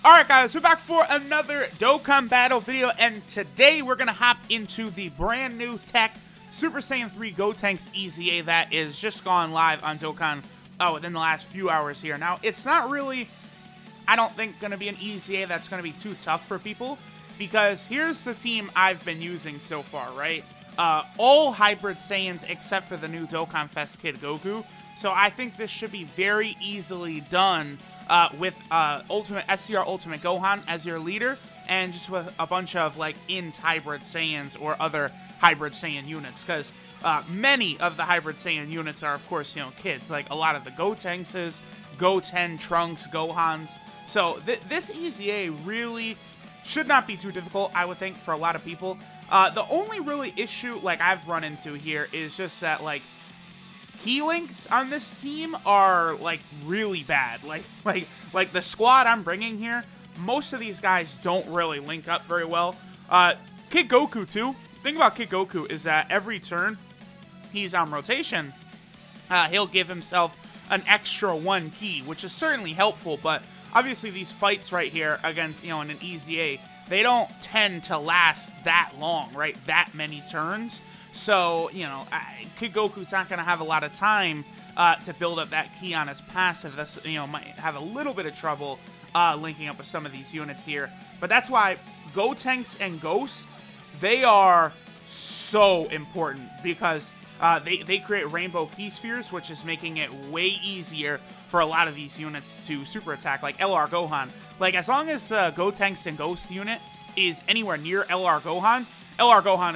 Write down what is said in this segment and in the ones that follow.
Alright guys, we're back for another Dokkan battle video, and today we're going to hop into the brand new TEQ Super Saiyan 3 GOTENKS EZA that is just gone live on Dokkan within the last few hours here. Now, it's not really, I don't think, going to be an EZA that's going to be too tough for people, because here's the team I've been using so far, right? All Hybrid Saiyans except for the new Dokkan Fest Kid Goku, so I think this should be very easily done with SCR Ultimate Gohan as your leader, and just with a bunch of like Hybrid Saiyans or other Hybrid Saiyan units, because many of the Hybrid Saiyan units are, of course, kids, like a lot of the Gotenkses, Goten, Trunks, Gohans. So this EZA really should not be too difficult, I would think, for a lot of people. The only really issue like I've run into here is just that like healings on this team are like really bad. Like the squad I'm bringing here, most of these guys don't really link up very well. Kid Goku too. The thing about Kid Goku is that every turn he's on rotation, he'll give himself an extra 1 key, which is certainly helpful, but obviously these fights right here against, in an EZA, they don't tend to last that long, right? That many turns. So, Kid Goku's not going to have a lot of time to build up that key on his passive. That's, might have a little bit of trouble linking up with some of these units here. But that's why Gotenks and Ghost, they are so important, because they create rainbow key spheres, which is making it way easier for a lot of these units to super attack, like LR Gohan. Like, as long as the Gotenks and Ghost unit is anywhere near LR Gohan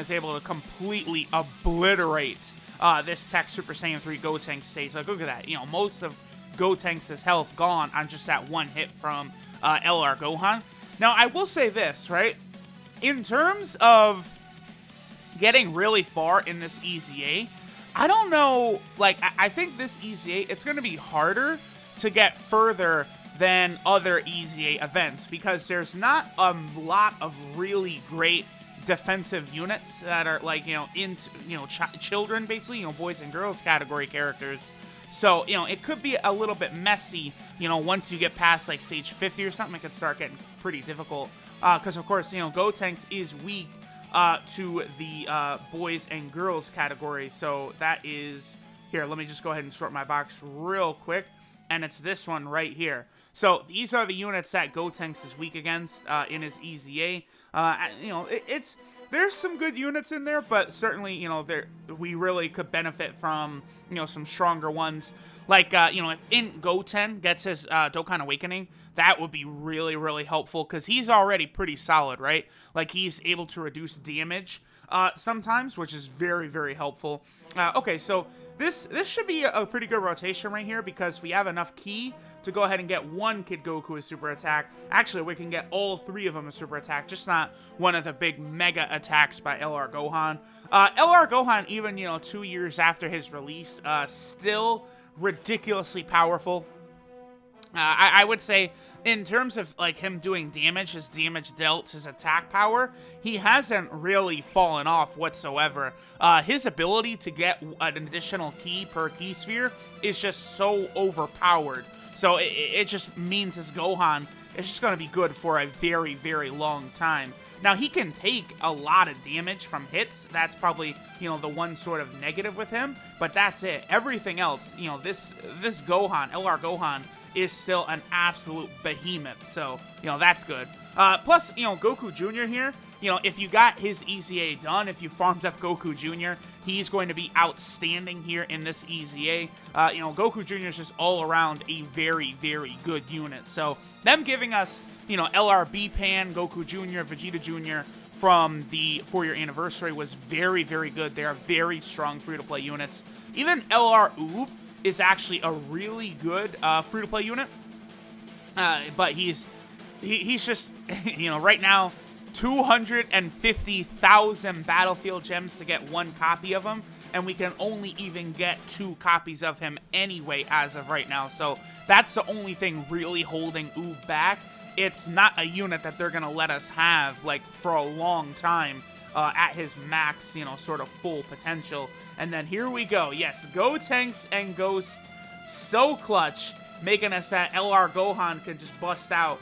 is able to completely obliterate this TEQ Super Saiyan 3 Gotenks stage. Like, look at that. Most of Gotenks' health gone on just that one hit from LR Gohan. Now, I will say this, right? In terms of getting really far in this EZA, I don't know, like, I think this EZA, it's going to be harder to get further than other EZA events, because there's not a lot of really great defensive units that are like, children, basically, boys and girls category characters. So, it could be a little bit messy, once you get past like stage 50 or something. It could start getting pretty difficult, because of course, Gotenks is weak to the boys and girls category. So that is, here, let me just go ahead and sort my box real quick, and it's this one right here. So these are the units that Gotenks is weak against in his EZA. There's some good units in there, but certainly, we really could benefit from, some stronger ones. Like, if Goten gets his Dokkan Awakening, that would be really, really helpful, because he's already pretty solid, right? Like, he's able to reduce damage sometimes, which is very, very helpful. Okay, so this should be a pretty good rotation right here, because we have enough ki to go ahead and get one Kid Goku a super attack. Actually, we can get all 3 of them a super attack, just not one of the big mega attacks by LR Gohan. LR Gohan, even, 2 years after his release, still ridiculously powerful. I would say, in terms of like him doing damage, his damage dealt, his attack power, he hasn't really fallen off whatsoever. His ability to get an additional key per key sphere is just so overpowered. So it just means his Gohan is just going to be good for a very, very long time. Now, he can take a lot of damage from hits. That's probably, the one sort of negative with him. But that's it. Everything else, this Gohan, LR Gohan, is still an absolute behemoth. So, that's good. Plus, Goku Jr. here, if you got his EZA done, if you farmed up Goku Jr., he's going to be outstanding here in this EZA. Goku Jr. is just all around a very, very good unit. So, them giving us, LRB Pan, Goku Jr., Vegeta Jr. from the 4-year anniversary was very, very good. They are very strong free-to-play units. Even LR Oob is actually a really good free-to-play unit. But he's just, right now, 250,000 Battlefield Gems to get 1 copy of him, and we can only even get 2 copies of him anyway as of right now. So that's the only thing really holding Oob back. It's not a unit that they're going to let us have, like, for a long time at his max, sort of full potential. And then here we go. Yes, Gotenks and Ghost, so clutch. making us that LR Gohan can just bust out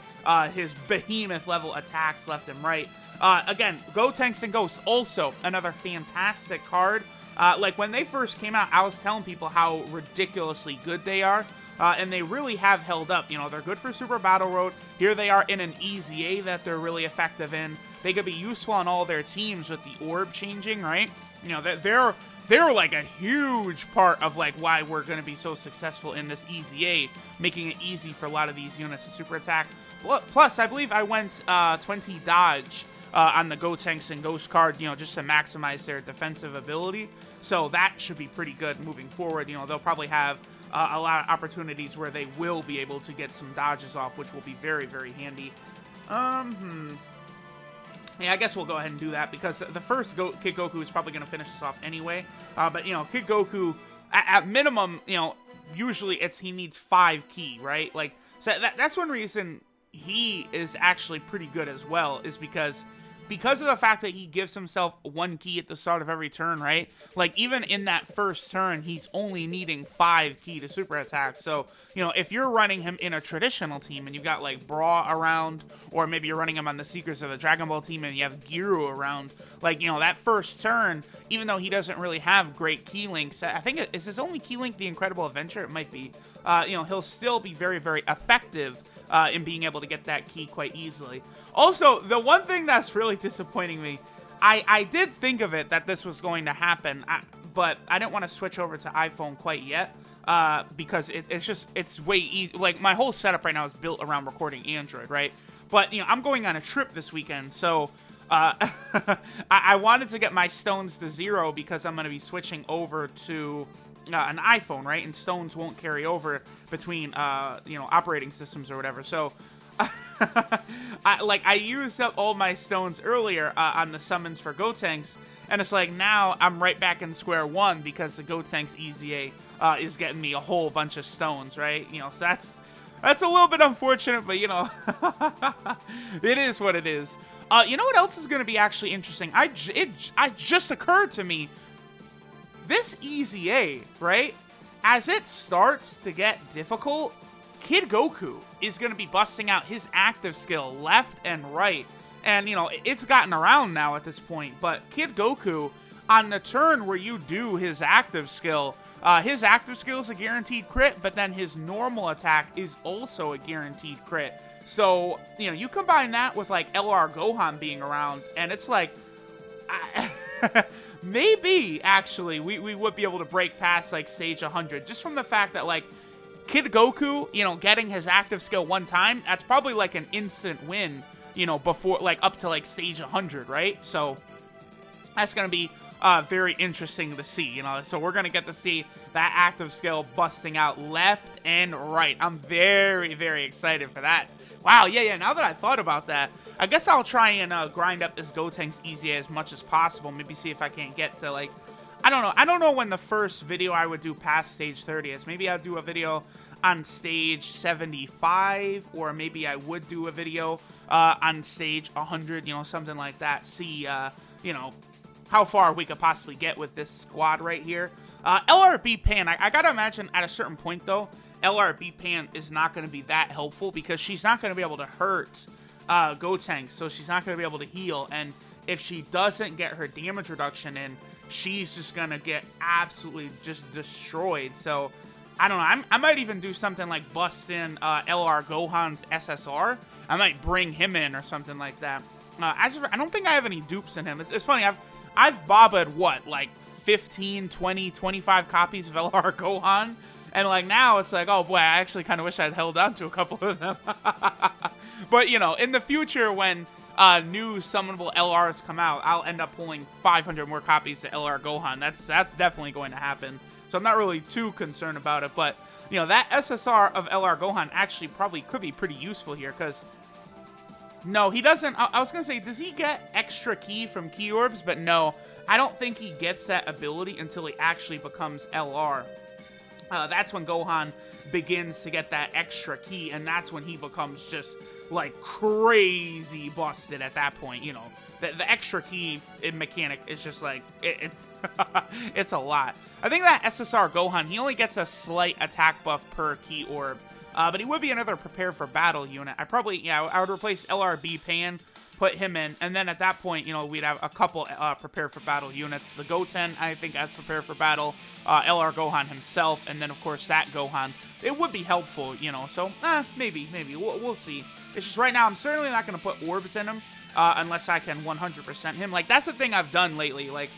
his behemoth level attacks left and right. Again, Gotenks and Ghosts, also another fantastic card. Like, when they first came out, I was telling people how ridiculously good they are, and they really have held up. You know, they're good for Super Battle Road. Here they are in an EZA that they're really effective in. They could be useful on all their teams with the orb changing, right? You know, they're like a huge part of like why we're going to be so successful in this EZA, making it easy for a lot of these units to super attack. Plus, I believe I went 20 dodge on the Gotenks and Ghost card, you know, just to maximize their defensive ability. So that should be pretty good moving forward. You know, they'll probably have a lot of opportunities where they will be able to get some dodges off, which will be very, very handy. Yeah, I guess we'll go ahead and do that, because the first Kid Goku is probably going to finish this off anyway. But, you know, Kid Goku, at minimum, you know, usually he needs 5 ki, right? Like, so that's one reason he is actually pretty good as well, is because of the fact that he gives himself 1 ki at the start of every turn, right? Like, even in that first turn, he's only needing 5 ki to super attack. So, you know, if you're running him in a traditional team and you've got, like, Bra around, or maybe you're running him on the Secrets of the Dragon Ball team and you have Giru around, like, you know, that first turn, even though he doesn't really have great key links, I think, is his only key link the Incredible Adventure? It might be. You know, he'll still be very, very effective in being able to get that key quite easily. Also, the one thing that's really disappointing me, I did think of it that this was going to happen, but I didn't want to switch over to iPhone quite yet, because it's way easy. Like, my whole setup right now is built around recording Android, right? But, you know, I'm going on a trip this weekend, so I wanted to get my stones to 0 because I'm going to be switching over to an iPhone, right? And stones won't carry over between, you know, operating systems or whatever. So, I used up all my stones earlier on the summons for Gotenks, and it's like now I'm right back in square one because the Gotenks EZA is getting me a whole bunch of stones, right? You know, so that's a little bit unfortunate, but you know, it is what it is. You know what else is going to be actually interesting? It just occurred to me. This EZA, right, as it starts to get difficult, Kid Goku is going to be busting out his active skill left and right. And, you know, it's gotten around now at this point, but Kid Goku, on the turn where you do his active skill is a guaranteed crit, but then his normal attack is also a guaranteed crit. So, you know, you combine that with, like, LR Gohan being around, and it's like... maybe, actually, we would be able to break past, like, stage 100. Just from the fact that, like, Kid Goku, you know, getting his active skill 1 time, that's probably, like, an instant win, you know, before, like, up to, like, stage 100, right? So, that's going to be very interesting to see, you know? So, we're going to get to see that active skill busting out left and right. I'm very, very excited for that. Wow, yeah, now that I thought about that, I guess I'll try and grind up this Gotenks EZA as much as possible. Maybe see if I can't get to, like, I don't know. I don't know when the first video I would do past stage 30 is. Maybe I'll do a video on stage 75, or maybe I would do a video on stage 100, you know, something like that. See, you know, how far we could possibly get with this squad right here. LRB Pan, I gotta imagine at a certain point, though, LRB Pan is not going to be that helpful because she's not going to be able to hurt Gotenks, so she's not going to be able to heal, and if she doesn't get her damage reduction in, she's just going to get absolutely just destroyed. So, I don't know, I might even do something like bust in LR Gohan's SSR. I might bring him in or something like that. I don't think I have any dupes in him. It's funny, I've bobbed, what, like 15, 20, 25 copies of LR Gohan, and like now it's like, oh boy, I actually kind of wish I'd held on to a couple of them. But, you know, in the future when new summonable LRs come out, I'll end up pulling 500 more copies of LR Gohan. That's definitely going to happen. So I'm not really too concerned about it. But, you know, that SSR of LR Gohan actually probably could be pretty useful here because... No, he doesn't. I was going to say, does he get extra ki from Ki Orbs? But no, I don't think he gets that ability until he actually becomes LR. That's when Gohan begins to get that extra ki, and that's when he becomes just, like, crazy busted at that point, you know. The extra ki mechanic is just, like, it's a lot. I think that SSR Gohan, he only gets a slight attack buff per Ki Orb. But he would be another prepare for battle unit. I would replace LRB Pan, put him in, and then at that point, you know, we'd have a couple prepare for battle units. The Goten, I think, as prepare for battle, LR Gohan himself, and then of course that Gohan. It would be helpful, you know. So maybe we'll see. It's just right now I'm certainly not going to put orbs in him unless I can 100% him. Like, that's the thing I've done lately. Like,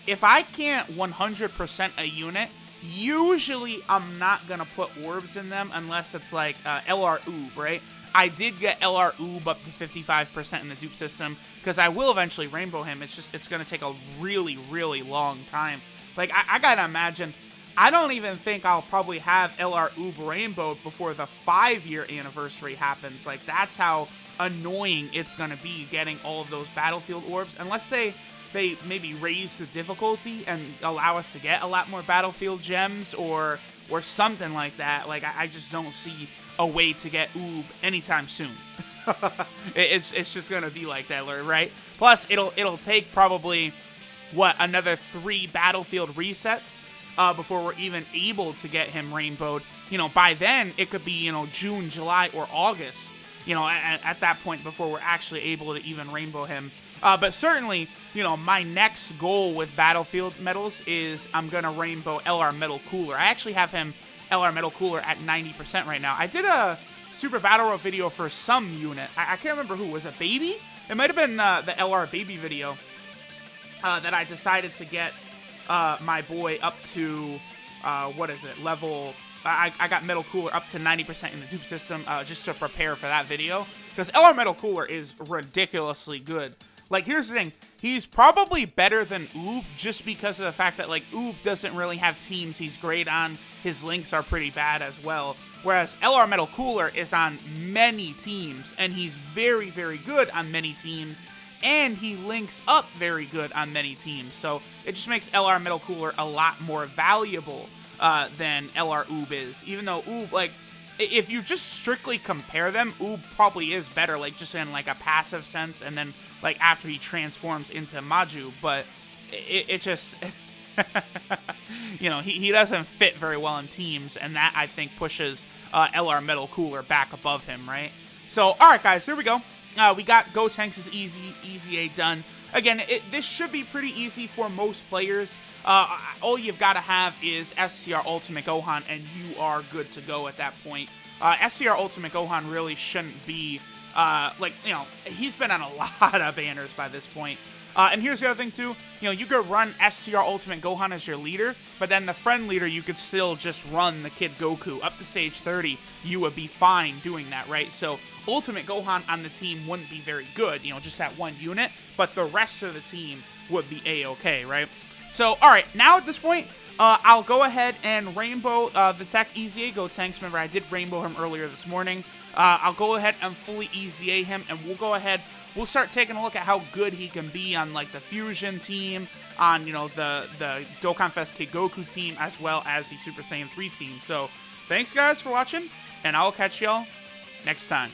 if I can't 100% a unit, usually I'm not going to put orbs in them unless it's like LR Oob, right? I did get LR Oob up to 55% in the dupe system because I will eventually rainbow him. It's going to take a really, really long time. Like, I got to imagine, I don't even think I'll probably have LR Oob rainbowed before the 5-year anniversary happens. Like, that's how annoying it's going to be getting all of those battlefield orbs. And let's say they maybe raise the difficulty and allow us to get a lot more battlefield gems or something like that. Like, I just don't see a way to get Oob anytime soon. it's just gonna be like that, right? Plus, it'll take probably another 3 battlefield resets before we're even able to get him rainbowed. You know, by then it could be, you know, June, July, or August. You know, at that point before we're actually able to even rainbow him. But certainly, you know, my next goal with Battlefield medals is I'm going to rainbow LR Metal Cooler. I actually have him LR Metal Cooler at 90% right now. I did a Super Battle Road video for some unit. I can't remember who. Was it Baby? It might have been the LR Baby video that I decided to get my boy up to, level... I got Metal Cooler up to 90% in the dupe system just to prepare for that video. Because LR Metal Cooler is ridiculously good. Like, here's the thing. He's probably better than Oob just because of the fact that, like, Oob doesn't really have teams he's great on. His links are pretty bad as well. Whereas LR Metal Cooler is on many teams, and he's very, very good on many teams. And he links up very good on many teams. So it just makes LR Metal Cooler a lot more valuable than LR Oob is. Even though Oob, like, if you just strictly compare them, Oob probably is better, like, just in, like, a passive sense, and then, like, after he transforms into Maju, but it just, you know, he doesn't fit very well in teams, and that, I think, pushes LR Metal Cooler back above him, right? So, alright, guys, here we go. We got Gotenks' EZA done. Again, this should be pretty easy for most players. All you've got to have is SCR Ultimate Gohan, and you are good to go at that point. SCR Ultimate Gohan really shouldn't be, like, you know, he's been on a lot of banners by this point. And here's the other thing, too. You know, you could run SCR Ultimate Gohan as your leader, but then the friend leader, you could still just run the Kid Goku. Up to stage 30, you would be fine doing that, right? So, Ultimate Gohan on the team wouldn't be very good, you know, just that one unit, but the rest of the team would be A-okay, right? So, alright, now at this point, I'll go ahead and rainbow the TEQ EZA Gotenks. Remember, I did rainbow him earlier this morning. I'll go ahead and fully EZA him, and we'll go ahead, we'll start taking a look at how good he can be on, like, the Fusion team, on, you know, the Dokkan Fest Kid Goku team, as well as the Super Saiyan 3 team. So, thanks, guys, for watching, and I'll catch y'all next time.